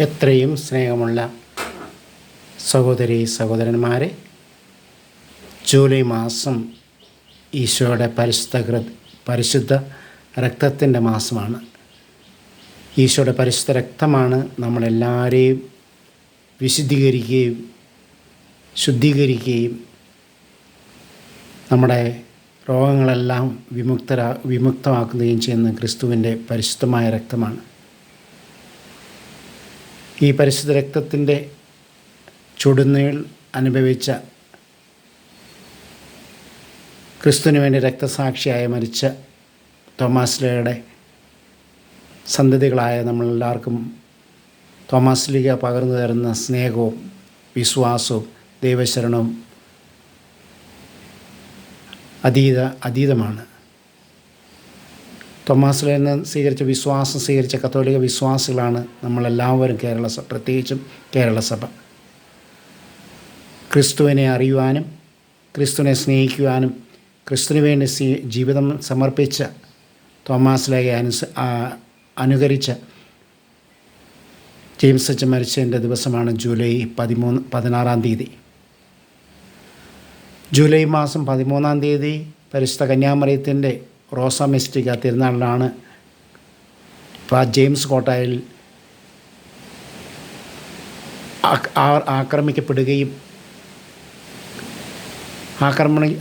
എത്രയും സ്നേഹമുള്ള സഹോദരി സഹോദരന്മാരെ, ജൂലൈ മാസം ഈശോയുടെ പരിശുദ്ധ രക്തത്തിൻ്റെ മാസമാണ്. ഈശോയുടെ പരിശുദ്ധ രക്തമാണ് നമ്മളെല്ലാവരെയും വിശുദ്ധീകരിക്കുകയും ശുദ്ധീകരിക്കുകയും നമ്മുടെ രോഗങ്ങളെല്ലാം വിമുക്തമാക്കുകയും ചെയ്യുന്ന ക്രിസ്തുവിൻ്റെ പരിശുദ്ധമായ രക്തമാണ്. ഈ പരിശുദ്ധ രക്തത്തിൻ്റെ ചുടുനീൾ അനുഭവിച്ച, ക്രിസ്തുവിന് വേണ്ടി രക്തസാക്ഷിയായി മരിച്ച തോമാസ് ലീഗയുടെ സന്തതികളായ നമ്മളെല്ലാവർക്കും തോമാസ് ലീഗ പകർന്നു തരുന്ന സ്നേഹവും വിശ്വാസവും ദൈവശരണവും അതീതമാണ്. തോമാസ് ലീഗയിൽ നിന്ന് സ്വീകരിച്ച കത്തോലിക്ക വിശ്വാസികളാണ് നമ്മളെല്ലാവരും പ്രത്യേകിച്ചും കേരള സഭ. ക്രിസ്തുവിനെ അറിയുവാനും ക്രിസ്തുവിനെ സ്നേഹിക്കുവാനും ക്രിസ്തുവിന് വേണ്ടി ജീവിതം സമർപ്പിച്ച തോമാസ് ലീഗയെ അനുകരിച്ച ജെയിംസ് അച്ഛൻ മരിച്ചതിൻ്റെ ദിവസമാണ് ജൂലൈ 16 ജൂലൈ മാസം 13 പരിശുദ്ധ കന്യാമറിയത്തിൻ്റെ റോസ മിസ്റ്റിക്ക തിരുനാളിലാണ് ജെയിംസ് കോട്ടായിൽ ആക്രമിക്കപ്പെടുകയും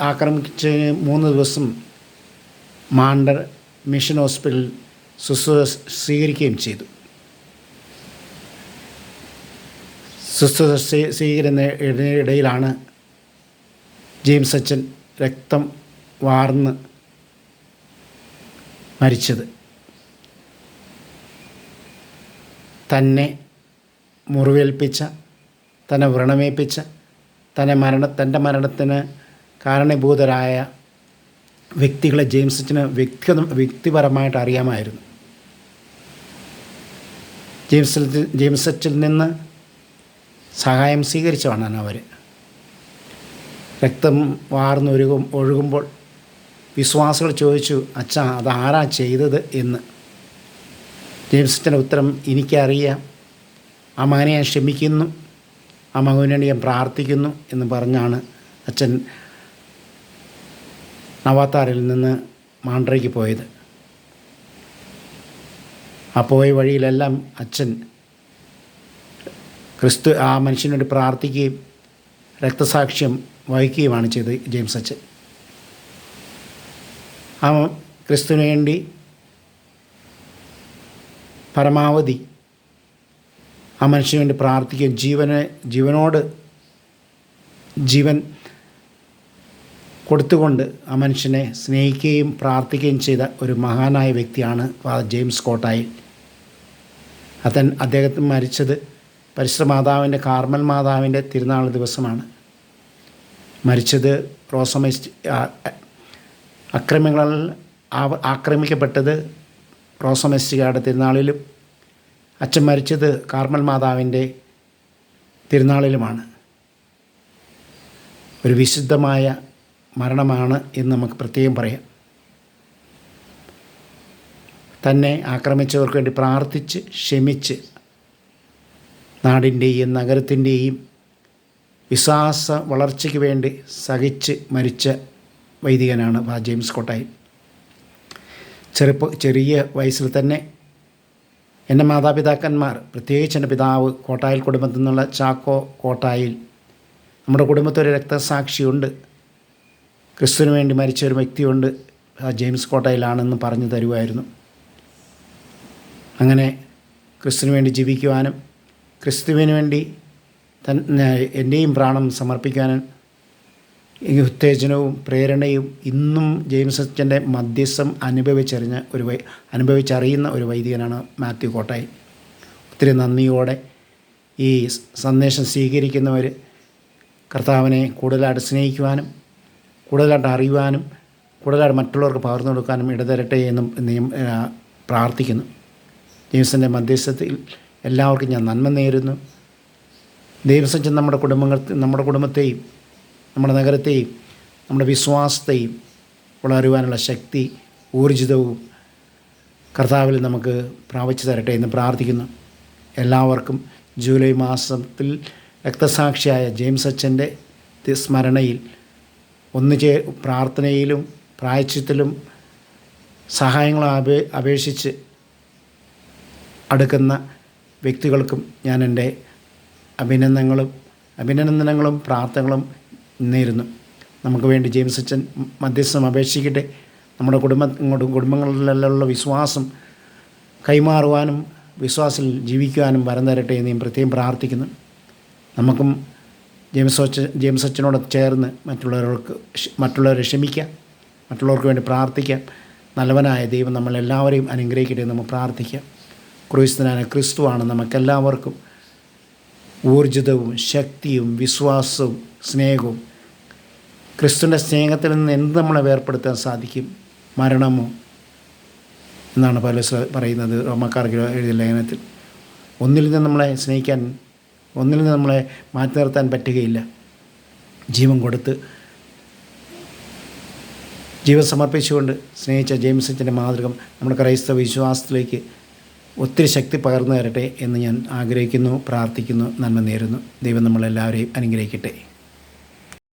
ആക്രമിച്ച് 3 ദിവസം മാണ്ടർ മിഷൻ ഹോസ്പിറ്റലിൽ ശുശ്രൂഷ സ്വീകരിക്കുകയും ചെയ്തു. ശുശ്രൂഷ സ്വീകരിക്കുന്നതിനിടയിലാണ് ജെയിംസ് അച്ഛൻ രക്തം വാർന്ന് മരിച്ചത്. തന്നെ മുറിവേൽപ്പിച്ച, തന്നെ വ്രണമേൽപ്പിച്ച, തൻ്റെ മരണത്തിന് കാരണഭൂതരായ വ്യക്തികളെ ജെയിംസ് അച്ഛന് വ്യക്തിപരമായിട്ട് അറിയാമായിരുന്നു. ജെയിംസ് അച്ഛനിൽ നിന്ന് സഹായം സ്വീകരിച്ചവനാണ് അവർ. രക്തം ഒഴുകുമ്പോൾ വിശ്വാസികൾ ചോദിച്ചു, അച്ഛാ അതാരാ ചെയ്തത് എന്ന്. ജെയിംസ് അച്ഛൻ്റെ ഉത്തരം, എനിക്കറിയാം, ആ മകനെ ഞാൻ ക്ഷമിക്കുന്നു, ആ മകന് വേണ്ടി ഞാൻ പ്രാർത്ഥിക്കുന്നു എന്ന് പറഞ്ഞാണ് അച്ഛൻ നവാത്താറിൽ നിന്ന് മാണ്ഡ്രയ്ക്ക് പോയത്. ആ പോയ വഴിയിലെല്ലാം അച്ഛൻ ആ മനുഷ്യന് വേണ്ടി പ്രാർത്ഥിക്കുകയും രക്തസാക്ഷ്യം വഹിക്കുകയുമാണ് ചെയ്തത് ജെയിംസ് അച്ഛൻ. ആ ക്രിസ്തുവിന് വേണ്ടി പരമാവധി ആ മനുഷ്യന് വേണ്ടി പ്രാർത്ഥിക്കുകയും ജീവനോട് ജീവൻ കൊടുത്തുകൊണ്ട് ആ മനുഷ്യനെ സ്നേഹിക്കുകയും പ്രാർത്ഥിക്കുകയും ചെയ്ത ഒരു മഹാനായ വ്യക്തിയാണ് ഫാദർ ജെയിംസ് കോട്ടായിൽ. അദ്ദേഹത്തിന് മരിച്ചത് പരിശുദ്ധ മാതാവിൻ്റെ കാർമൽ മാതാവിൻ്റെ തിരുനാൾ ദിവസമാണ്. മരിച്ചത് അക്രമികളാൽ ആക്രമിക്കപ്പെട്ടത് റോസമെസ്റ്റിക്കയുടെ തിരുനാളിലും അച്ഛൻ മരിച്ചത് കാർമൽ മാതാവിൻ്റെ തിരുനാളിലുമാണ്. ഒരു വിശുദ്ധമായ മരണമാണ് എന്ന് നമുക്ക് പ്രത്യേകം പറയാം. തന്നെ ആക്രമിച്ചവർക്ക് വേണ്ടി പ്രാർത്ഥിച്ച് ക്ഷമിച്ച് നാടിൻ്റെയും നഗരത്തിൻ്റെയും വിശ്വാസ വളർച്ചയ്ക്ക് വേണ്ടി സഹിച്ച് മരിച്ച വൈദികനാണ് ജെയിംസ് കോട്ടായിൽ. ചെറിയ വയസ്സിൽ തന്നെ എൻ്റെ മാതാപിതാക്കന്മാർ, പ്രത്യേകിച്ച് എൻ്റെ പിതാവ് കോട്ടായിൽ കുടുംബത്തിൽ നിന്നുള്ള ചാക്കോ കോട്ടായിൽ, നമ്മുടെ കുടുംബത്തൊരു രക്തസാക്ഷിയുണ്ട്, ക്രിസ്തുവിന് വേണ്ടി മരിച്ച ഒരു വ്യക്തിയുണ്ട്, ജെയിംസ് കോട്ടായിലാണെന്ന് പറഞ്ഞു തരുമായിരുന്നു. അങ്ങനെ ക്രിസ്തുവിന് വേണ്ടി ജീവിക്കുവാനും ക്രിസ്തുവിന് വേണ്ടി എൻ്റെയും പ്രാണം സമർപ്പിക്കാനും ഈ ഉത്തേജനവും പ്രേരണയും ഇന്നും ജെയിംസ് അച്ഛൻ്റെ മധ്യസ്ഥം അനുഭവിച്ചറിയുന്ന ഒരു വൈദികനാണ് മാത്യു കോട്ടായി. ഒത്തിരി നന്ദിയോടെ ഈ സന്ദേശം സ്വീകരിക്കുന്നവർ കർത്താവിനെ കൂടുതലായിട്ട് സ്നേഹിക്കുവാനും കൂടുതലായിട്ട് അറിയുവാനും കൂടുതലായിട്ട് മറ്റുള്ളവർക്ക് പകർന്നു കൊടുക്കാനും ഇടതരട്ടെ എന്നും പ്രാർത്ഥിക്കുന്നു. ജെയിംസിൻ്റെ മധ്യസ്ഥത്തിൽ എല്ലാവർക്കും ഞാൻ നന്മ നേരുന്നു. ജെയിംസ് അച്ഛൻ നമ്മുടെ കുടുംബത്തെയും നമ്മുടെ നഗരത്തെയും നമ്മുടെ വിശ്വാസത്തെയും വളരുവാനുള്ള ശക്തി ഊർജിതവും കർത്താവിൽ നമുക്ക് പ്രാപിച്ചു തരട്ടെ എന്ന് പ്രാർത്ഥിക്കുന്നു. എല്ലാവർക്കും ജൂലൈ മാസത്തിൽ രക്തസാക്ഷിയായ ജെയിംസ് അച്ഛൻ്റെ സ്മരണയിൽ പ്രാർത്ഥനയിലും പ്രായശ്ചിത്തത്തിലും സഹായങ്ങളും അപേക്ഷിച്ച് അടുക്കുന്ന വ്യക്തികൾക്കും ഞാൻ എൻ്റെ അഭിനന്ദനങ്ങളും പ്രാർത്ഥനകളും നേരുന്നു. നമുക്ക് വേണ്ടി ജെയിംസ് അച്ഛൻ മധ്യസ്ഥം അപേക്ഷിക്കട്ടെ. നമ്മുടെ കുടുംബങ്ങളിലുള്ള വിശ്വാസം കൈമാറുവാനും വിശ്വാസത്തിൽ ജീവിക്കുവാനും വരം തരട്ടെ എന്ന് ഞാൻ പ്രത്യേകം പ്രാർത്ഥിക്കുന്നു. നമുക്കും ജെയിംസ് അച്ഛനോട് ചേർന്ന് മറ്റുള്ളവരെ ക്ഷമിക്കാം, മറ്റുള്ളവർക്ക് വേണ്ടി പ്രാർത്ഥിക്കാം. നല്ലവനായ ദൈവം നമ്മളെല്ലാവരെയും അനുഗ്രഹിക്കട്ടെ എന്ന് നമുക്ക് പ്രാർത്ഥിക്കാം. ക്രൂശിതനായ ക്രിസ്തുവാണ് നമുക്കെല്ലാവർക്കും ഊർജിതവും ശക്തിയും വിശ്വാസവും സ്നേഹവും. ക്രിസ്തുവിൻ്റെ സ്നേഹത്തിൽ നിന്ന് എന്ത് നമ്മളെ വേർപ്പെടുത്താൻ സാധിക്കും? മരണമോ എന്നാണ് പൗലോസ് പറയുന്നത് റോമാക്കാർക്ക് എഴുതിയ ലേഖനത്തിൽ. ഒന്നിൽ നിന്ന് നമ്മളെ സ്നേഹിക്കാൻ, ഒന്നിൽ നിന്ന് നമ്മളെ മാറ്റി നിർത്താൻ പറ്റുകയില്ല. ജീവൻ കൊടുത്ത് ജീവൻ സമർപ്പിച്ചുകൊണ്ട് സ്നേഹിച്ച ജെയിംസ് അച്ഛൻ്റെ മാതൃകം നമ്മുടെ ക്രൈസ്തവ വിശ്വാസത്തിലേക്ക് ഒത്തിരി ശക്തി പകർന്നു തരട്ടെ എന്ന് ഞാൻ ആഗ്രഹിക്കുന്നു, പ്രാർത്ഥിക്കുന്നു, നന്മ നേരുന്നു. ദൈവം നമ്മളെല്ലാവരെയും അനുഗ്രഹിക്കട്ടെ.